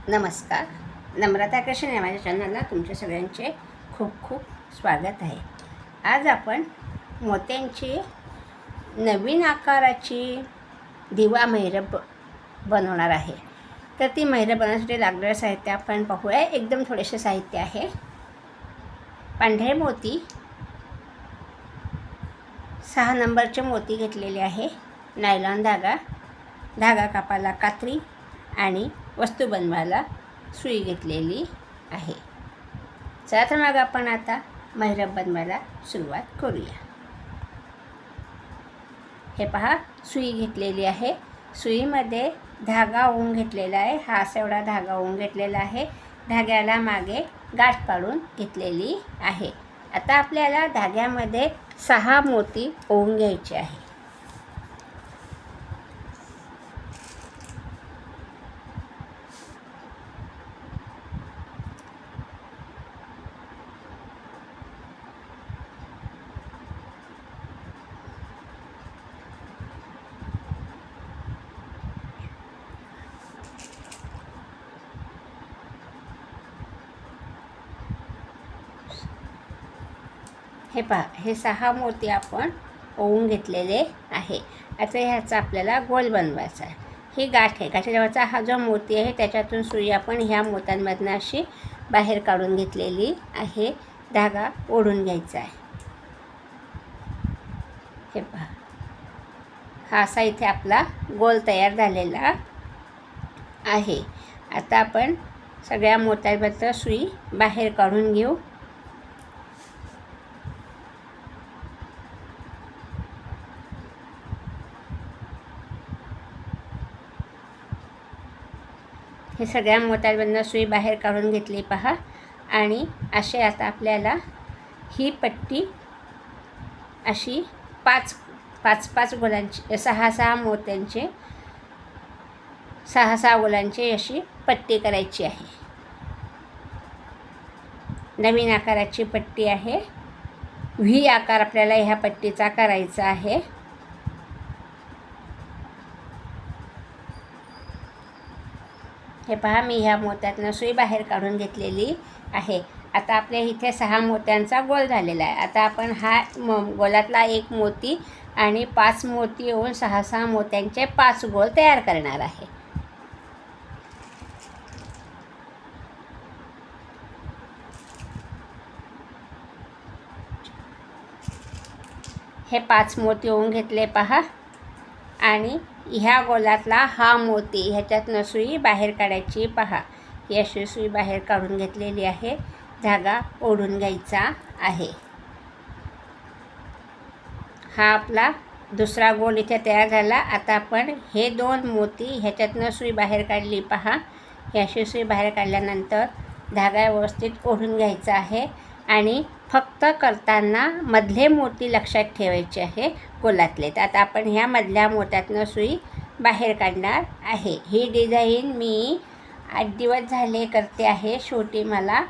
नमस्कार. नम्रता कृष्ण या माझ्या चॅनलला तुमच्या सगळ्यांचे खूप खूप स्वागत आहे. आज आपण मोत्यांची नवीन आकाराची दिवा मैरप बनवणार आहे. तर ती मैरप बनवण्यासाठी लागणारे साहित्य आपण पाहूया. एकदम थोडेसे साहित्य आहे. पांढरे मोती 6 नंबरचे मोती घेतलेले आहे. नायलॉन धागा कापायला कात्री आणि वस्तू बनवायला सुई घेतलेली आहे. चला तर मग आपण आता मैरप बनवायला सुरुवात करूया. हे पहा, सुई घेतलेली आहे. सुईमध्ये धागा ओवून घेतलेला आहे. हा असा एवढा धागा ओवून घेतलेला आहे. धाग्याला मागे गाठ पाडून घेतलेली आहे. आता आपल्याला धाग्यामध्ये 6 मोती ओवून घ्यायचे आहे. हे पहा, हे 6 मोती आपण ओवून घेतलेले आहे. आता ह्याचा आपल्याला गोल बनवायचा आहे. ही गाठ आहे. गाठीजवळचा हा जो मोती आहे त्याच्यातून सुई आपण ह्या मोत्यांमधनं अशी बाहेर काढून घेतलेली आहे. धागा ओढून घ्यायचा आहे. हे पहा, हा असा इथे आपला गोल तयार झालेला आहे. आता आपण सगळ्या मोत्यांमधनं सुई बाहेर काढून घेऊ. हे सगळ्या मोत्यांमधनं सुई बाहेर काढून घेतली पहा. आणि असे आता आपल्याला ही पट्टी अशी 5 गोलांची 6 मोत्यांचे 6 गोलांची अशी पट्टी करायची आहे. नवीन आकाराची पट्टी आहे. व्ही आकार आपल्याला ह्या पट्टीचा करायचा आहे. हे पहा, मी ह्या मोत्यातनं सुई बाहेर काढून घेतलेली आहे. आता आपल्या इथे 6 मोत्यांचा गोल झालेला आहे. आता आपण हा गोलातला एक मोती आणि 5 मोती येऊन 6 मोत्यांचे 5 गोल तयार करणार आहे. हे 5 मोती येऊन घेतले पहा. आणि ह्या गोलातला हा मोती ह्याच्यातनं सुई बाहेर काढायची पहा. ही अशी सुई बाहेर काढून घेतलेली आहे. धागा ओढून घ्यायचा आहे. हा आपला दुसरा गोल इथे तयार झाला. आता आपण हे 2 मोती ह्याच्यातनं सुई बाहेर काढली पहा. ही अशी सुई बाहेर काढल्यानंतर धागा व्यवस्थित ओढून घ्यायचा आहे. आणि फक्त करताना मधले मोती लक्षात ठेवायचे आहे गोलातले. तर आता आपण ह्या मधल्या मोत्यातनं सुई बाहेर काढणार आहे. ही डिझाईन मी 8 दिवस झाले करते आहे. शेवटी मला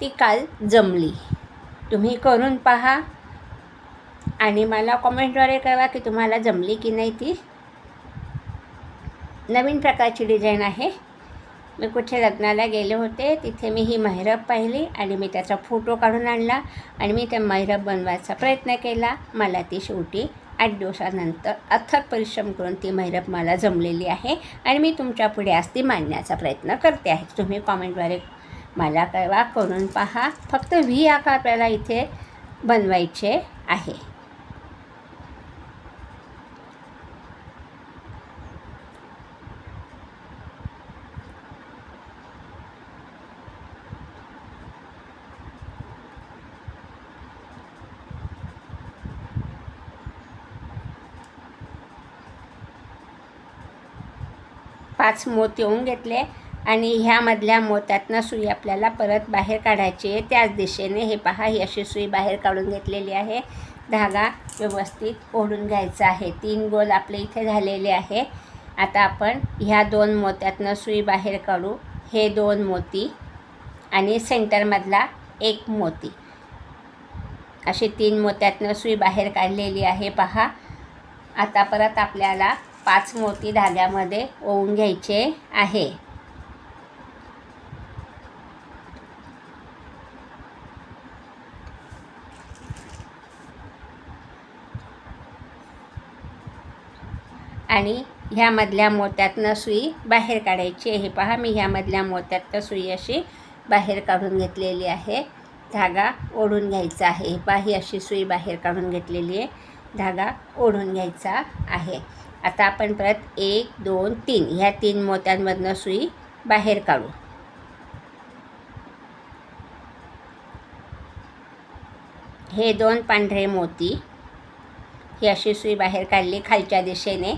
ती काल जमली. तुम्ही करून पहा आणि मला कॉमेंटद्वारे कळवा की तुम्हाला जमली की नाही. ती नवीन प्रकारची डिझाईन आहे. मी कुठे लग्नाला गेले होते, तिथे मी ही मैरप पाहिली आणि मी त्याचा फोटो काढून आणला आणि मी त्या मैरप बनवायचा प्रयत्न केला. मला ती शेवटी 8 दिवसानंतर अथक परिश्रम करून ती मैरप मला जमलेली आहे आणि मी तुमच्या पुढे आज ती मांडण्याचा प्रयत्न करते आहे. तुम्ही कॉमेंटद्वारे मला कळवा, करून पहा. फक्त व्ही आकार आपल्याला इथे बनवायचे आहे. पाच मोती येऊन घेतले आणि ह्यामधल्या मोत्यातनं सुई आपल्याला परत बाहेर काढायची आहे. त्याच दिशेने हे पहा, ही अशी सुई बाहेर काढून घेतलेली आहे. धागा व्यवस्थित ओढून घ्यायचा आहे. 3 गोल आपले इथे झालेले आहे. आता आपण ह्या 2 मोत्यातनं सुई बाहेर काढू. हे 2 मोती आणि सेंटरमधला 1 मोती, अशी 3 मोत्यातनं सुई बाहेर काढलेली आहे पहा. आता परत आपल्याला 5 मोती धाग्यामध्ये ओवून घ्यायचे आहे. आणि ह्यामधल्या मोत्यातनं सुई बाहेर काढायची. हे पहा, मी ह्यामधल्या मोत्यातनं सुई अशी बाहेर काढून घेतलेली आहे. धागा ओढून घ्यायचा आहे. हे पहा, ही अशी सुई बाहेर काढून घेतलेली आहे. धागा ओढून घ्यायचा आहे. आता आपण परत 1 2 3 ह्या 3 मोत्यांमधनं सुई बाहेर काढू. हे 2 पांढरे मोती, ही अशी सुई बाहेर काढली खालच्या दिशेने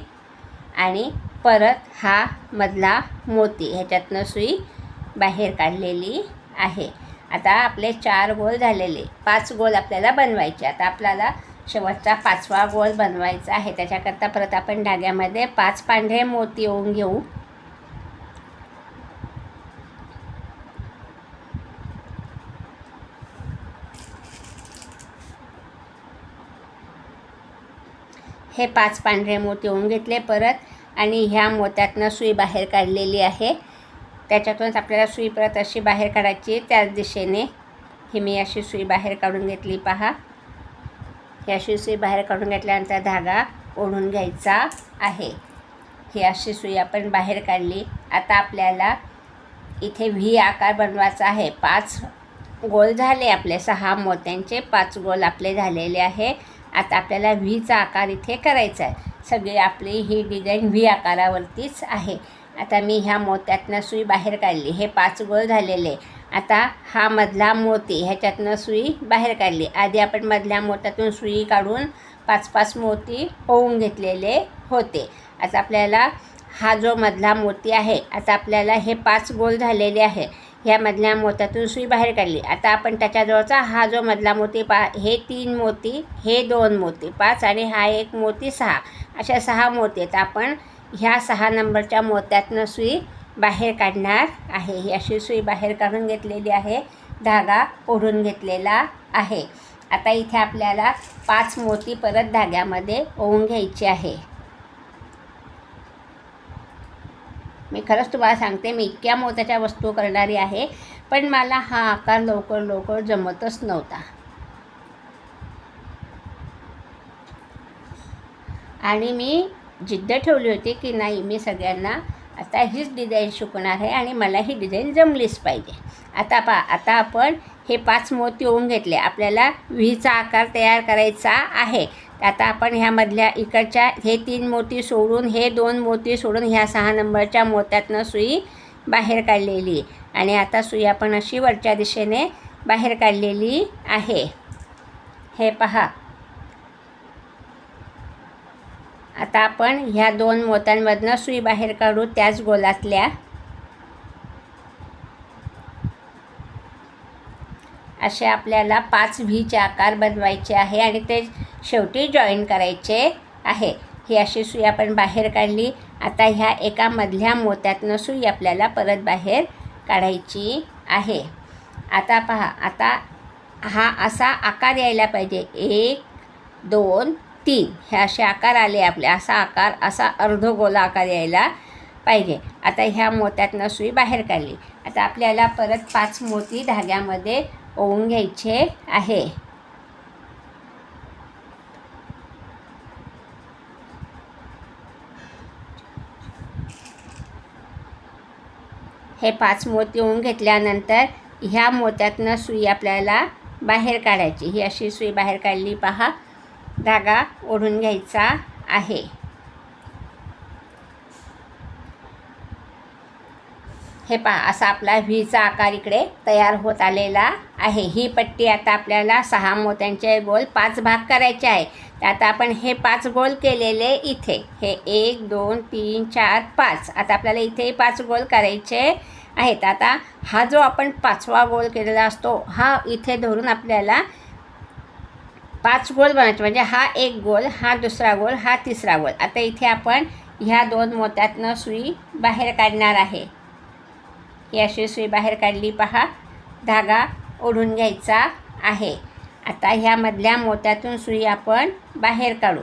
आणि परत हा मधला मोती ह्याच्यातनं सुई बाहेर काढलेली आहे. आता आपले 4 गोल झालेले, 5 गोल आपल्याला बनवायचे. आता आपल्याला शेवटचा 5वा गोल बनवायचा आहे. त्याच्याकरता परत आपण धाग्यामध्ये 5 पांढरे मोती ओवून घेऊ. हे 5 पांढरे मोती ओवून घेतले परत आणि ह्या मोत्यातनं सुई बाहेर काढलेली आहे. त्याच्यातूनच आपल्याला सुई परत अशी बाहेर काढायची त्याच दिशेने. ही मी अशी सुई बाहेर काढून घेतली. पहा, ही अशी सुई बाहेर काढून घेतल्यानंतर धागा ओढून घ्यायचा आहे. ही अशी सुई आपण बाहेर काढली. आता आपल्याला इथे व्ही आकार बनवायचा आहे. 5 गोल झाले आपले, 6 मोत्यांचे 5 गोल आपले झालेले आहे. आता आपल्याला व्हीचा आकार इथे करायचा आहे. सगळी आपली ही डिझाईन व्ही आकारावरतीच आहे. आता मी ह्या मोत्यातनं सुई बाहेर काढली. हे 5 गोल झालेले. आता हा मधला मोती ह्याच्यातनं सुई बाहेर काढली. आधी आपण मधल्या मोत्यातून सुई काढून 5-5 मोती ओवून घेतलेले होते. आता आपल्याला हा जो मधला मोती आहे, आता आपल्याला हे 5 गोल झालेले आहे. ह्या मधल्या मोत्यातून सुई बाहेर काढली. आता आपण त्याच्याजवळचा हा जो मधला मोती हे 3 मोती, हे 2 मोती 5 आणि हा 1 मोती 6, अशा 6 मोती आहेत. आपण ह्या 6 नंबरच्या मोत्यातनं सुई बाहेर काढणार आहे. ही अशी सुई बाहेर काढून घेतलेली आहे. धागा ओढून घेतलेला आहे. आता इथे आपल्याला 5 मोती परत धाग्यामध्ये ओवून घ्यायचे आहे. मी खरंच तुम्हाला सांगते, मी इतक्या मोत्याच्या वस्तू करणारी आहे, पण मला हा आकार लवकर जमतच नव्हता. आणि मी जिद्द ठेवली होती की नाही, मी सगळ्यांना आता हीच डिझाईन शिकवणार आहे आणि मला ही डिझाईन जमलीच पाहिजे. आता आपण हे 5 मोती ओवून घेतले. आपल्याला व्हीचा आकार तयार करायचा आहे. आता आपण ह्यामधल्या इकडच्या हे 3 मोती सोडून, हे 2 मोती सोडून ह्या 6 नंबरच्या मोत्यातनं सुई बाहेर काढलेली आणि आता सुई आपण अशी वरच्या दिशेने बाहेर काढलेली आहे. हे पहा, आता आपण ह्या 2 मोत्यांमधनं सुई बाहेर काढू त्याच गोलातल्या. असे आपल्याला 5 व्हीचे आकार बनवायचे आहे आणि ते शेवटी जॉईन करायचे आहे. ही अशी सुई आपण बाहेर काढली. आता ह्या एका मधल्या मोत्यातनं सुई आपल्याला परत बाहेर काढायची आहे. आता पहा, आता हा असा आकार यायला पाहिजे. 1 2 3 हे असे आकार आले आपले. असा आकार, असा अर्धगोल आकार यायला पाहिजे. आता ह्या मोत्यातनं सुई बाहेर काढली. आता आपल्याला परत 5 मोती धाग्यामध्ये ओवून घ्यायचे आहे. हे 5 मोती ओवून घेतल्यानंतर ह्या मोत्यातनं सुई आपल्याला बाहेर काढायची. ही अशी सुई बाहेर काढली. पहा, धागा ओढून घ्यायचा आहे. हे पहा, असा आपला व्हीचा आकार इकडे तयार होत आलेला आहे. ही पट्टी आता आपल्याला 6 मोत्यांचे गोल 5 भाग करायचे आहे. तर आता आपण हे 5 गोल केलेले इथे, हे 1 2 3 4 5, आता आपल्याला इथे 5 गोल करायचे आहेत. आता हा जो आपण 5वा गोल केलेला असतो, हा इथे धरून आपल्याला 5 गोल बनायचे. म्हणजे हा 1 गोल, हा दुसरा गोल, हा तिसरा गोल. आता इथे आपण ह्या 2 मोत्यातनं सुई बाहेर काढणार आहे. ही अशी सुई बाहेर काढली. पहा, धागा ओढून घ्यायचा आहे. आता ह्या मधल्या मोत्यातून सुई आपण बाहेर काढू.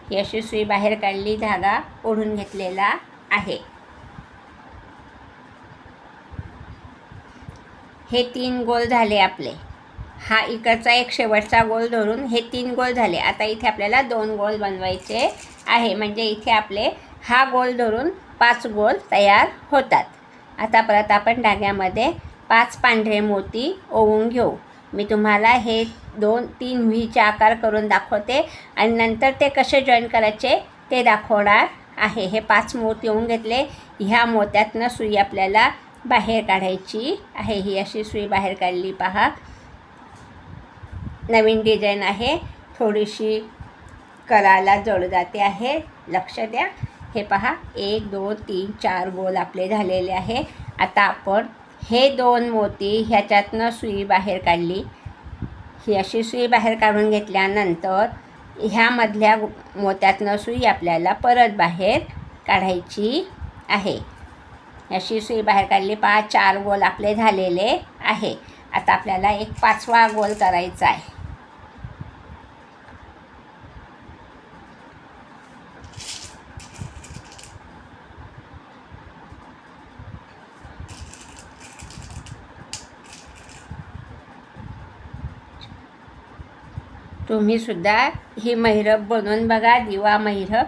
ही अशी सुई बाहेर काढली. धागा ओढून घेतलेला आहे. हे 3 गोल झाले आपले. हा इकडचा एक शेवटचा गोल धरून हे 3 गोल झाले. आता इथे आपल्याला 2 गोल बनवायचे आहे. म्हणजे इथे आपले हा गोल धरून 5 गोल तयार होतात. आता परत आपण धाग्यामध्ये 5 पांढरे मोती ओवून घेऊ. मी तुम्हाला हे 2-3 व्हीचे आकार करून दाखवते आणि नंतर ते कसे जॉईन करायचे ते दाखवणार आहे. हे 5 मोती ओवून घेतले. ह्या मोत्यातनं सुई आपल्याला बाहेर काढायची आहे. ही अशी सुई बाहेर काढली पहा. नवीन डिझाईन आहे, थोडीशी कराला जड जाते आहे, लक्ष द्या. हे पहा 1 2 3 4 गोल आपले झालेले आहे. आता आपण हे 2 मोती ह्याच्यातनं सुई बाहेर काढली. ही अशी सुई बाहेर काढून घेतल्यानंतर ह्यामधल्या मोत्यातनं सुई आपल्याला परत बाहेर काढायची आहे. अशी सुई बाहेर काढली पहा. 4 गोल आपले झालेले आहे. आता आपल्याला एक 5वा गोल करायचा आहे. तुम्हीसुद्धा ही महिरप बनवून बघा, दिवा महिरप.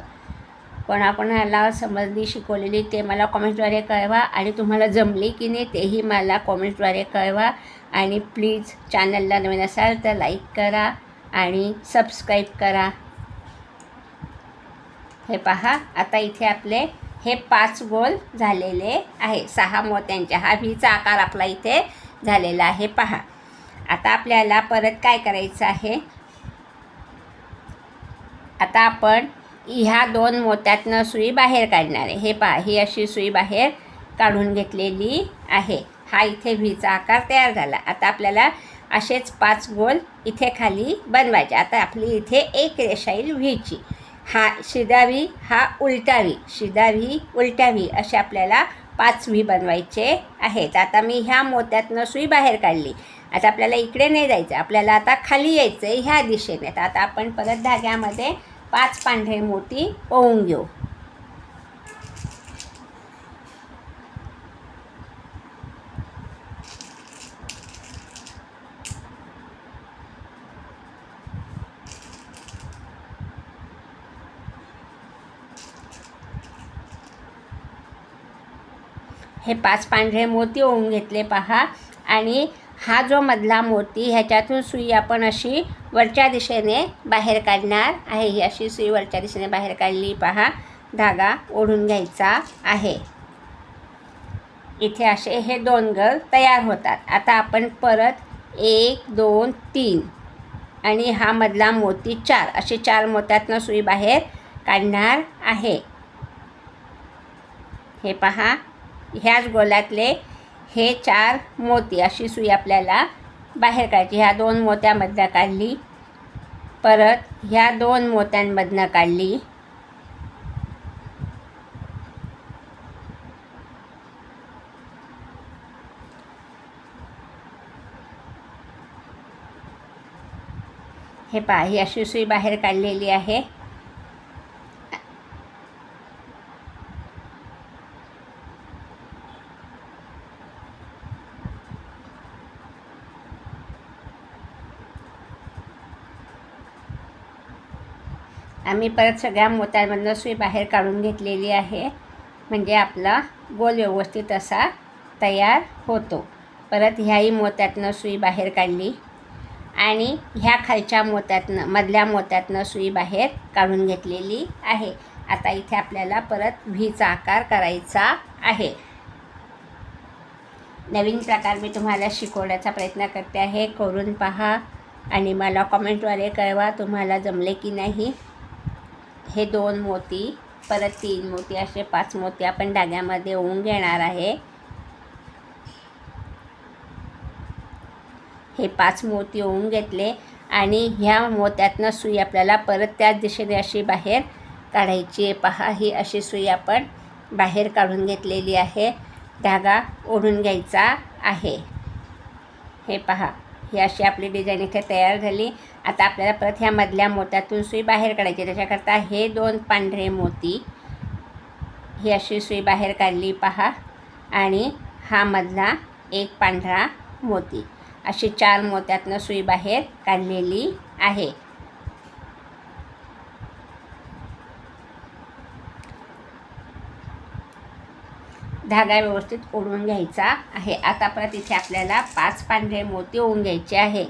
कोणाकोणाला समजली शिकवलेली ते मला कॉमेंट्सद्वारे कळवा आणि तुम्हाला जमली की नाही तेही मला कॉमेंट्सद्वारे कळवा. आणि प्लीज चॅनलला नवीन असाल तर लाईक करा आणि सबस्क्राईब करा. हे पहा आता इथे आपले हे 5 गोल झालेले आहे. 6 मोत्यांचे हा व्हीचा आकार आपला इथे झालेला आहे पहा. आता आपल्याला परत काय करायचं आहे, आता आपण ह्या 2 मोत्यातनं सुई बाहेर काढणार आहे. हे पहा ही अशी सुई बाहेर काढून घेतलेली आहे. हा इथे व्हीचा आकार तयार झाला. आता आपल्याला असेच 5 गोल इथे खाली बनवायचे. आता आपली इथे एक रेषा येईल व्हीची. हा सीधा व्ही, हा उलटा व्ही, सीधा व्ही उलटा व्ही असे आपल्याला 5 व्ही बनवायचे आहेत. आता मी ह्या मोत्यातनं सुई बाहेर काढली. आता आपल्याला इकडे नाही जायचं, आपल्याला आता खाली यायचं आहे ह्या दिशेने. तर आता आपण परत धाग्यामध्ये 5 पांढरे मोती ओवून घेऊ. हे 5 पांढरे मोती ओवून घेतले पहा. आणि हा जो मधला मोती ह्याच्यातून सुई आपण अशी वरच्या दिशेने बाहेर काढणार आहे. ही अशी सुई वरच्या दिशेने बाहेर काढली पहा. धागा ओढून घ्यायचा आहे. इथे असे हे 2 गोल तयार होतात. आता आपण परत 1 2 3 आणि हा मधला मोती 4 असे 4 मोत्यातनं सुई बाहेर काढणार आहे. हे पहा ह्याच गोलातले हे 4 मोती अशी सुई आपल्याला बाहेर काढायची. ह्या 2 मोत्यामधनं काढली, परत ह्या 2 मोत्यांमधनं काढली, हे पहा ही अशी सुई बाहेर काढलेली आहे. आम्ही परत सगळ्या मोत्यांमधनं सुई बाहेर काढून घेतलेली आहे. म्हणजे आपला गोल व्यवस्थित असा तयार होतो. परत ह्याही मोत्यातनं सुई बाहेर काढली आणि ह्या खालच्या मोत्यातनं मधल्या मोत्यातनं सुई बाहेर काढून घेतलेली आहे. आता इथे आपल्याला परत व्हीचा आकार करायचा आहे. नवीन प्रकार मी तुम्हाला शिकवण्याचा प्रयत्न करते आहे. करून पहा आणि मला कॉमेंटद्वारे कळवा तुम्हाला जमले की नाही. हे 2 मोती, परत 3 मोती असे 5 मोती आपण धाग्यामध्ये ओवून घेणार आहे. हे 5 मोती ओवून घेतले आणि ह्या मोत्यातनं सुई आपल्याला परत त्याच दिशेने अशी बाहेर काढायची आहे पहा. ही अशी सुई आपण बाहेर काढून घेतलेली आहे. धागा ओढून घ्यायचा आहे. हे पहा ही अशी आपली डिझाईन इथे तयार झाली. आता आपल्याला परत ह्या मधल्या मोत्यातून सुई बाहेर काढायची. त्याच्याकरता हे 2 पांढरे मोती ही अशी सुई बाहेर काढली पहा. आणि हा मधला एक पांढरा मोती अशी 4 मोत्यातनं सुई बाहेर काढलेली आहे. धागा व्यवस्थित ओढून घ्यायचा आहे. आता परत इथे आपल्याला 5 पांढरे मोती ओवून घ्यायचे आहे.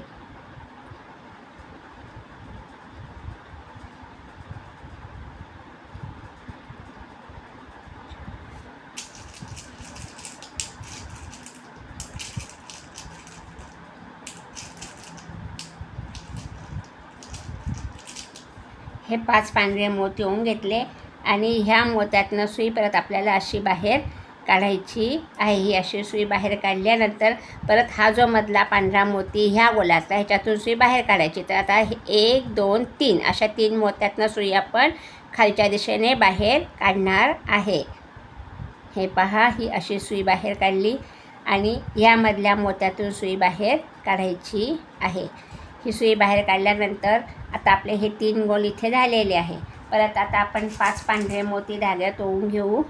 हे 5 पांढरे मोती ओवून घेतले आणि ह्या मोत्यातनं सुई परत आपल्याला अशी बाहेर काढायची आहे. ही अशी सुई बाहेर काढल्यानंतर परत हा जो मधला पांढरा मोती ह्या गोलातला ह्याच्यातून सुई बाहेर काढायची. तर आता 1 2 3 अशा 3 मोत्यातनं सुई आपण खालच्या दिशेने बाहेर काढणार आहे. हे पहा, ही अशी सुई बाहेर काढली आणि ह्यामधल्या मोत्यातून सुई बाहेर काढायची आहे. ही सुई बाहेर काढल्यानंतर आता आपले हे 3 गोल इथे झालेले आहे. परत आता आपण 5 पांढरे मोती धाग्यात ओवून घेऊ.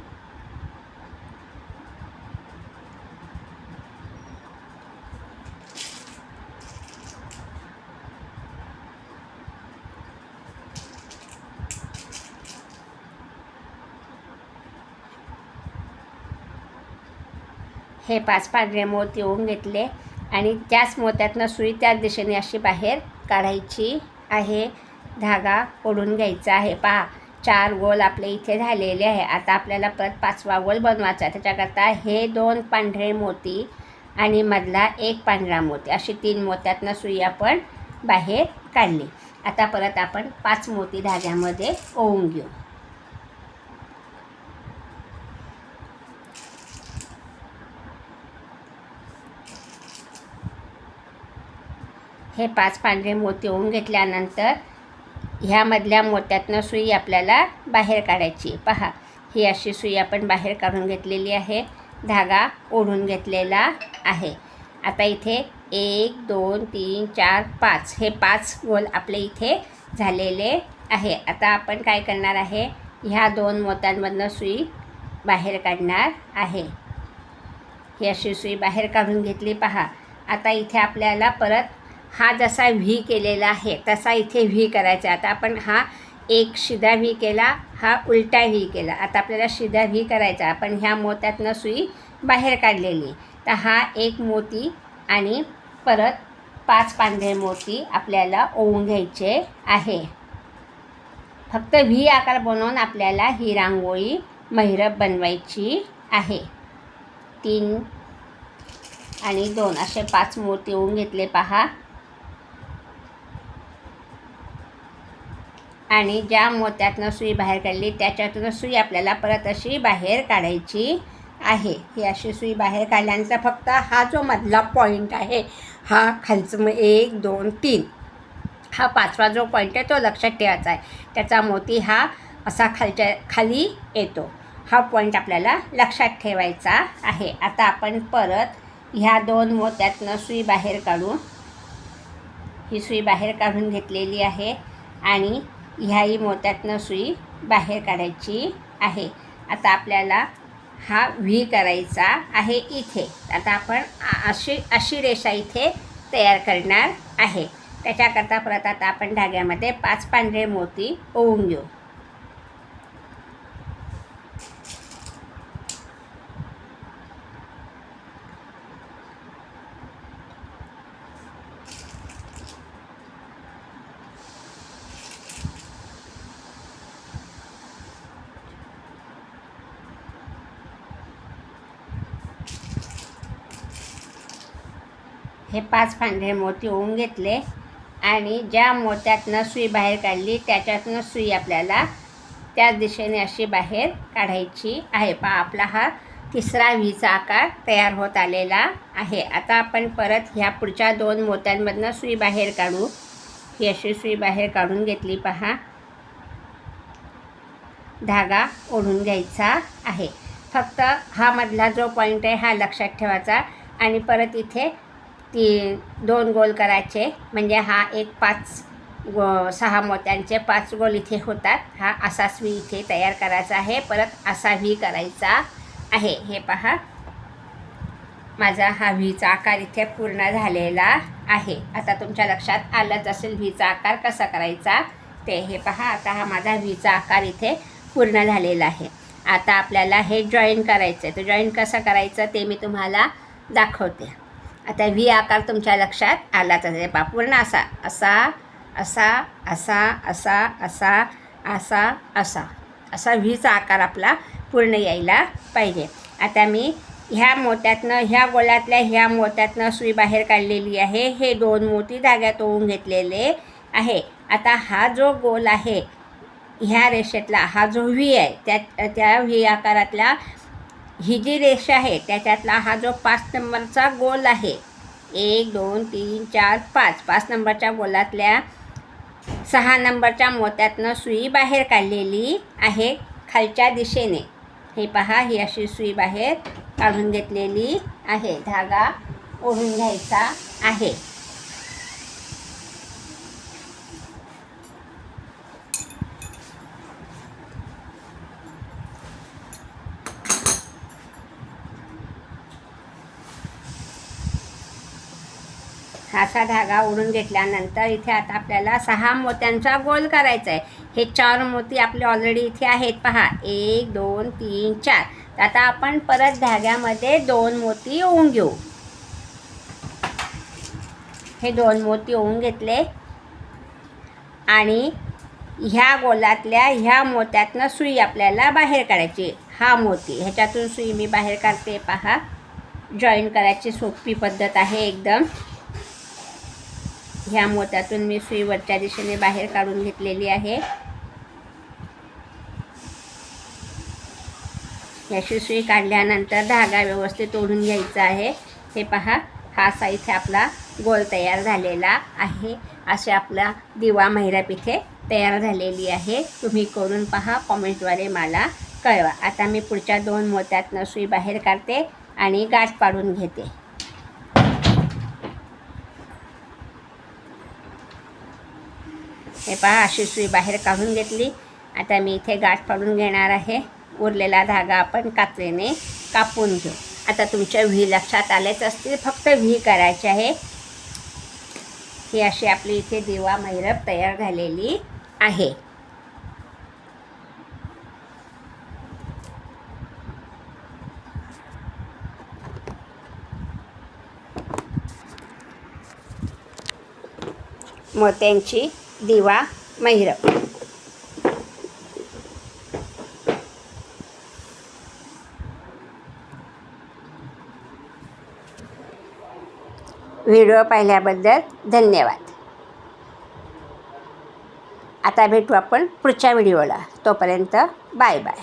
हे 5 पांढरे मोती ओवून घेतले आणि त्याच मोत्यातनं सुई त्याच दिशेने अशी बाहेर काढायची आहे. धागा ओढून घ्यायचा आहे. पहा, 4 गोल आपले इथे झालेले आहे. आता आपल्याला परत 5वा गोल बनवायचा. त्याच्याकरता हे 2 पांढरे मोती आणि मधला 1 पांढरा मोती अशी 3 मोत्यातनं सुई आपण बाहेर काढली. आता परत आपण 5 मोती धाग्यामध्ये ओवून घेऊ. हे 5 पांढरे मोती ओवून घेतल्यानंतर ह्यामधल्या मोत्यातनं सुई आपल्याला बाहेर काढायची. पहा, ही अशी सुई आपण बाहेर काढून घेतलेली आहे. धागा ओढून घेतलेला आहे. आता इथे 1 2 3 4 5 हे 5 गोल आपले इथे झालेले आहे. आता आपण काय करणार आहे, ह्या 2 मोत्यांमधनं सुई बाहेर काढणार आहे. ही अशी सुई बाहेर काढून घेतली. पहा, आता इथे आपल्याला परत हा जसा व्ही केलेला आहे तसा इथे व्ही करायचा. आता आपण हा एक शिधा व्ही केला, हा उलटा व्ही केला. आता आपल्याला शिधा व्ही करायचा. आपण ह्या मोत्यातनं सुई बाहेर काढलेली. तर हा एक मोती आणि परत 5 पांढरे मोती आपल्याला ओवून घ्यायचे आहे. फक्त व्ही आकार बनवून आपल्याला ही रांगोळी महिरप बनवायची आहे. 3 आणि 2 असे 5 मोती ओवून घेतले. पहा, आणि ज्या मोत्यातनं सुई बाहेर काढली त्याच्यातून सुई आपल्याला परत अशी बाहेर काढायची आहे. ही अशी सुई बाहेर काढल्यानंतर फक्त हा जो मधला पॉईंट आहे, हा खालचं मग 1 2 3 हा 5वा जो पॉईंट आहे तो लक्षात ठेवायचा आहे. त्याचा मोती हा असा खाली येतो. हा पॉईंट आपल्याला लक्षात ठेवायचा आहे. आता आपण परत ह्या 2 मोत्यातनं सुई बाहेर काढू. ही सुई बाहेर काढून घेतलेली आहे आणि ह्याही मोत्यातनं सुई बाहेर काढायची आहे. आता आपल्याला हा व्ही करायचा आहे इथे. आता आपण अशी रेषा इथे तयार करणार आहे. त्याच्याकरता परत आता आपण धाग्यामध्ये 5 पांढरे मोती ओवून घेऊ. हे 5 पांढरे मोती ओवून घेतले आणि ज्या मोत्यातनं सुई बाहेर काढली त्याच्यातनं सुई आपल्याला त्याच दिशेने अशी बाहेर काढायची आहे. पहा, आपला हा 3रा व्हीचा आकार तयार होत आलेला आहे. आता आपण परत ह्या पुढच्या 2 मोत्यांमधनं सुई बाहेर काढू. ही अशी सुई बाहेर काढून घेतली. पहा, धागा ओढून घ्यायचा आहे. फक्त हा मधला जो पॉईंट आहे हा लक्षात ठेवायचा आणि परत इथे 2 गोल करायचे. म्हणजे हा एक 6 मोत्यांचे 5 गोल इथे होतात. हा असाच व्ही इथे तयार करायचा आहे. परत असा व्ही करायचा आहे. हे पहा, माझा हा व्हीचा आकार इथे पूर्ण झालेला आहे. आता तुमच्या लक्षात आलंच असेल व्हीचा आकार कसा करायचा ते. हे पहा, आता हा माझा व्हीचा आकार इथे पूर्ण झालेला आहे. आता आपल्याला हे जॉईन करायचं आहे. तर जॉईन कसं करायचं ते मी तुम्हाला दाखवते. आता व्ही आकार तुमच्या लक्षात आलाच असेल. पूर्ण असा असा असा असा असा असा असा असा असा व्हीचा आकार आपला पूर्ण यायला पाहिजे. आता मी ह्या मोत्यातनं ह्या गोलातल्या ह्या मोत्यातनं सुई बाहेर काढलेली आहे. हे 2 मोती धाग्यात ओवून घेतलेले आहे. आता हा जो गोल आहे ह्या रेषेतला हा जो व्ही आहे त्या व्ही आकारातला ही जी रेषा आहे त्याच्यातला हा जो 5 नंबरचा गोल आहे 1 2 3 4 5 नंबरच्या गोलातल्या 6 नंबरच्या मोत्यातनं सुई बाहेर काढलेली आहे खालच्या दिशेने. हे पहा, ही अशी सुई बाहेर काढून घेतलेली आहे. धागा ओढून घ्यायचा आहे. असा धागा ओढून घेतल्यानंतर इथे आता आपल्याला 6 मोत्यांचा गोल करायचा आहे. हे 4 मोती आपले ऑलरेडी इथे आहेत पहा, 1 2 3 4. आता आपण परत धाग्यामध्ये 2 मोती ओवून घेऊ. हे 2 मोती ओवून घेतले आणि ह्या गोलातल्या ह्या मोत्यातनं सुई आपल्याला बाहेर काढायची. हा मोती ह्याच्यातून सुई मी बाहेर काढते पहा. जॉईन करायची सोपी पद्धत आहे एकदम. ह्या मोत्यातून मी सुई वरच्या दिशेने बाहेर काढून घेतलेली आहे. याची सुई काढल्यानंतर धागा व्यवस्थित ओढून घ्यायचा आहे. हे पहा, हा असा इथे आपला गोल तयार झालेला आहे. असे आपला दिवा महिरप इथे तयार झालेली आहे. तुम्ही करून पहा, कॉमेंटद्वारे मला कळवा. आता मी पुढच्या 2 मोत्यातनं सुई बाहेर काढते आणि गाठ पाडून घेते. हे पहा, अशी सुई बाहेर काढून घेतली. आता मी इथे गाठ पाडून घेणार आहे. उरलेला धागा आपण कात्रीने कापून घेऊ. आता तुमच्या व्ही लक्षात आलेच असतील, फक्त व्ही करायचे आहे. ही अशी आपली इथे दिवा महिरप तयार झालेली आहे. मोत्यांची दिवा महिरप. व्हिडिओ पाहिल्याबद्दल धन्यवाद. आता भेटू आपण पुढच्या व्हिडिओला. तोपर्यंत बाय बाय.